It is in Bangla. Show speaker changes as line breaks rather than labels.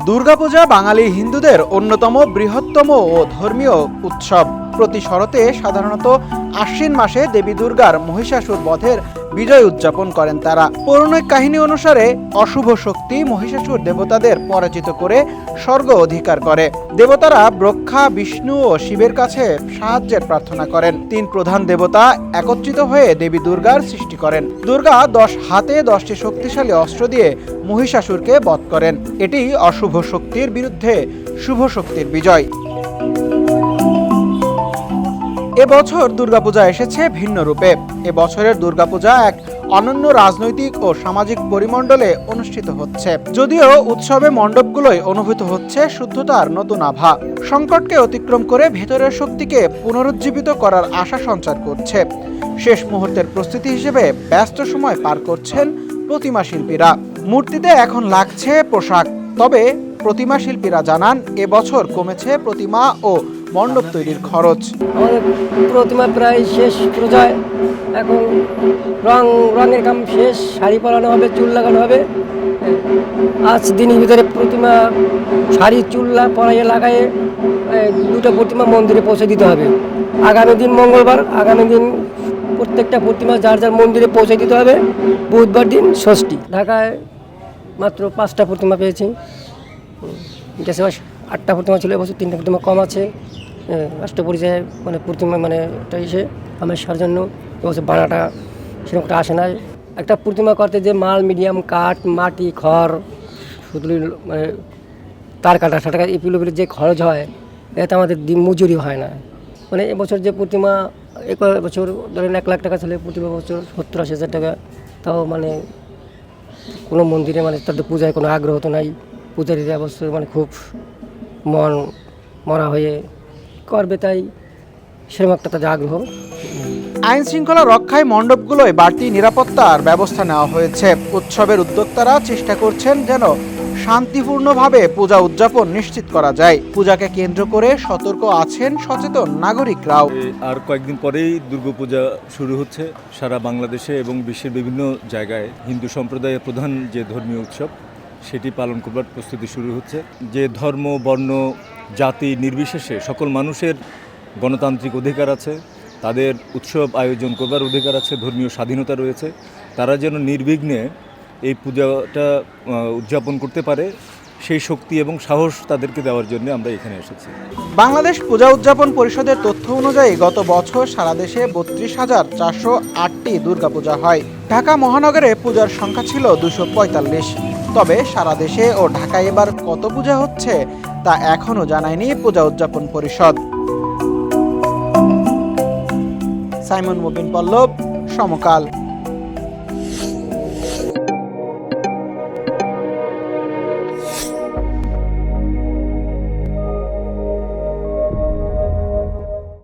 দুর্গাপূজা বাঙালি হিন্দুদের অন্যতম বৃহত্তম ও ধর্মীয় উৎসব। প্রতি শরতে সাধারণত আশ্বিন মাসে দেবী দুর্গার মহিষাসুর বধের বিজয় উদযাপন করেন তারা। পৌরাণিক কাহিনী অনুসারে অশুভ শক্তি মহিষাসুর দেবতাদের পরাজিত করে স্বর্গ অধিকার করে। দেবতারা ব্রহ্মা, বিষ্ণু ও শিবের কাছে সাহায্যের প্রার্থনা করেন। তিন প্রধান দেবতা একত্রিত হয়ে দেবী দুর্গার সৃষ্টি করেন। দুর্গা 10 হাতে 10টি শক্তিশালী অস্ত্র দিয়ে মহিষাসুরকে বধ করেন। এটি অশুভ শক্তির বিরুদ্ধে শুভ শক্তির বিজয়। এবছর দুর্গাপূজা এসেছে ভিন্ন রূপে। এবছরের দুর্গাপূজা এক অনন্য রাজনৈতিক ও সামাজিক পরিমণ্ডলে অনুষ্ঠিত হচ্ছে। যদিও উৎসবে মণ্ডপগুলোই অনুভূত হচ্ছে শুদ্ধতার নতুন আভা। সংকটকে অতিক্রম করে ভেতরের শক্তিকে পুনরুজ্জীবিত করার আশা সঞ্চার করছে। শেষ মুহূর্তের প্রস্তুতি হিসেবে ব্যস্ত সময় পার করছেন প্রতিমা শিল্পীরা। মূর্তিতে এখন লাগছে পোশাক, তবে প্রতিমা শিল্পীরা জানান এবছর কমেছে প্রতিমা ও মণ্ডপ তৈরির খরচ।
আমাদের প্রতিমা প্রায় শেষ পর্যায়ে, এখন রঙের কাম শেষ, শাড়ি পরানো হবে, চুল লাগানো হবে। আজ দিনের ভিতরে প্রতিমা শাড়ি চুল পরাইয়ে লাগাইয়ে দুটো প্রতিমা মন্দিরে পৌঁছে দিতে হবে। আগামী দিন মঙ্গলবার, আগামী দিন প্রত্যেকটা প্রতিমা যার যার মন্দিরে পৌঁছে দিতে হবে। বুধবার দিন ষষ্ঠী। ঢাকায় মাত্র 5টা প্রতিমা পেয়েছি। গেছে 8টা প্রতিমা ছিল, এবছর 3টা প্রতিমা কম আছে। রাষ্ট্র পরিচয় মানে প্রতিমা মানে এটা এসে আমার জন্য এবছর বানাটা সেরকমটা আসে না। একটা প্রতিমা করতে যে মাল, মিডিয়াম কাঠ, মাটি, খড়, শুধু মানে তার কাটা সেটা এপিলোগুলো যে খরচ হয়, এতে আমাদের মজুরি হয় না। মানে এবছর যে প্রতিমা বছর ধরেন 1 লাখ টাকা ছিল, প্রতিমা বছর 70-80 হাজার টাকা। তাও মানে কোনো মন্দিরে মানে তাদের পূজায় কোনো আগ্রহ তো নাই। পূজারীরা অবশ্যই মানে খুব মন মরা হয়ে করবে, তাই সেরকম একটা তাদের আগ্রহ।
আইন শৃঙ্খলা রক্ষায় মণ্ডপগুলোয় বাড়তি নিরাপত্তার ব্যবস্থা নেওয়া হয়েছে। উৎসবের উদ্যোক্তারা চেষ্টা করছেন যেন শান্তিপূর্ণভাবে পূজা উদযাপন নিশ্চিত করা যায়। পূজাকে কেন্দ্র করে সতর্ক আছেন সচেতন নাগরিকরাও।
আর কয়েকদিন পরেই দুর্গাপূজা শুরু হচ্ছে। সারা বাংলাদেশে এবং বিশ্বের বিভিন্ন জায়গায় হিন্দু সম্প্রদায়ের প্রধান যে ধর্মীয় উৎসব, সেটি পালন করবার প্রস্তুতি শুরু হচ্ছে। যে ধর্ম, বর্ণ, জাতি নির্বিশেষে সকল মানুষের গণতান্ত্রিক অধিকার আছে, তাদের উৎসব আয়োজন করবার অধিকার আছে, ধর্মীয় স্বাধীনতা রয়েছে। তারা যেন নির্বিঘ্নে এই পূজাটা উদযাপন করতে পারে, সেই শক্তি এবং সাহস তাদেরকে দেওয়ার জন্য আমরা এখানে এসেছি।
বাংলাদেশ পূজা উদযাপন পরিষদের তথ্য অনুযায়ী গত বছর সারা দেশে 32,408টি দুর্গাপূজা হয়। ঢাকা মহানগরে পূজার সংখ্যা ছিল 245। তবে সারা দেশে ও ঢাকায় এবার কত পূজা হচ্ছে তা এখনও জানায়নি পূজা উদযাপন পরিষদ। সাইমন মুবিন পল্লব, সমকাল।